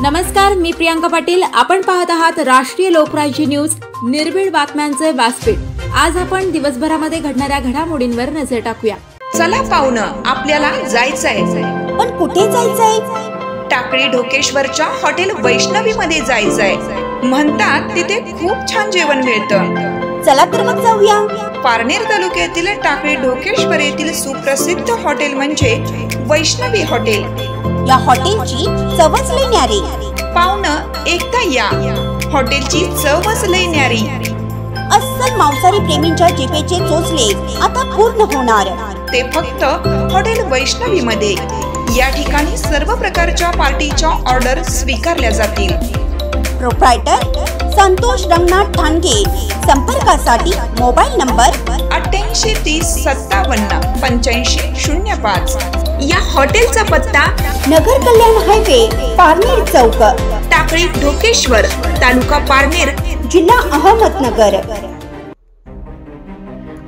नमस्कार, मी प्रियांका पाटील। आपण पाहत आहात राष्ट्रीय लोकराज्य न्यूज, निर्भीड बातम्यांचे व्यासपीठ। आज आपण दिवसभरामध्ये घडणाऱ्या घडामोडींवर नजर टाकूया। चला पाहुणं, आपल्याला जायचंय। पण कुठे जायचंय? टाकळी ढोकेश्वरच्या हॉटेल वैष्णवी मध्ये जायचंय। म्हणतात तिथे खूप छान जेवण मिळतं। चला तर मग जाऊया। पारनेर तालुक्यातील टाकळी ढोकेश्वर येथील सुप्रसिद्ध हॉटेल म्हणजे वैष्णवी हॉटेल। या हॉटेलची चवच लई न्यारी। पाहुणं, एकदा या, हॉटेलची चवच लई न्यारी। अस्सल मांसाहारी प्रेमींच्या जिभेचे चोचले आता पूर्ण होणार, ते फक्त हॉटेल वैष्णवी मध्ये। या ठिकाणी सर्व प्रकारच्या पार्टीच्या ऑर्डर स्वीकारल्या जातील। प्रोप्रायटर संतोष रंगनाथ ठाणगे। संपर्कासाठी मोबाईल नंबर 8830578505। या हॉटेलचा पत्ता नगर कल्याण हायवे, पारनेर चौक, टाकळी ढोकेश्वर, तालुका पारनेर, जिल्हा अहमदनगर।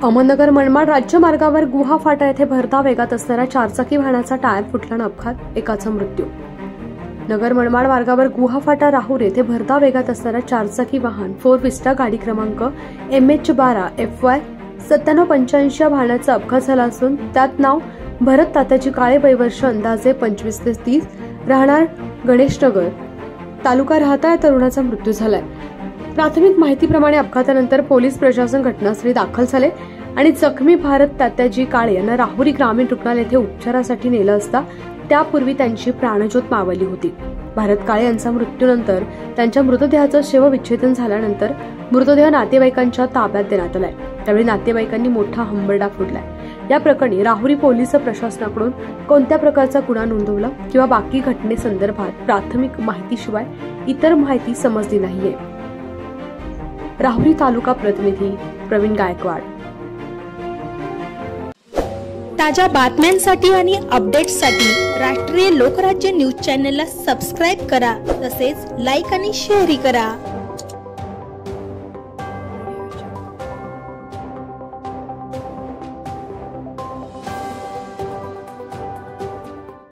अहमदनगर मनमाड राज्य मार्गावर गुहा फाटा येथे भरधाव वेगात असणाऱ्या चारचाकी वाहनाचा टायर फुटल्याने अपघात, एकाचा मृत्यू। नगर मनमाड मार्गावर गुहा फाटा राहूर येथे भरधाव वेगात असणाऱ्या चारचाकी वाहन 4 विस्टा गाडी क्रमांक MH12 FY 9785 या वाहनाचा अपघात झाला असून त्यात नाव भरत तात्याजी काळे, वय वर्ष अंदाजे 25 ते 30, राहणार गणेशनगर, तालुका राहता या तरुणाचा मृत्यू झालाय। प्राथमिक माहितीप्रमाणे अपघातानंतर पोलीस प्रशासन घटनास्थळी दाखल झाले आणि जखमी भारत तात्याजी काळे यांना राहुरी ग्रामीण रुग्णालय येथे उपचारासाठी नेलं असता त्यापूर्वी त्यांची प्राणज्योत मावळली होती। भारत काळे यांचा मृत्यूनंतर त्यांच्या मृतदेहाचं शवविच्छेदन झाल्यानंतर मृतदेह नातेवाईकांच्या ताब्यात देण्यात आलाय। त्यावेळी नातेवाईकांनी मोठा हंबरडा फोडलाय। या प्रकरणी राहुरी पोलीस प्रशासनाकडून कोणत्या प्रकारचा गुन्हा नोंदवला किंवा बाकी घटनेसंदर्भात प्राथमिक माहितीशिवाय इतर माहिती समजली नाहीये। राहुरी तालुका प्रतिनिधी प्रवीण गायकवाड। ताज्या बातम्यांसाठी आणि अपडेट्ससाठी राष्ट्रीय लोकराज्य न्यूज चॅनलला सबस्क्राईब करा, तसेच लाईक आणि शेअर करा।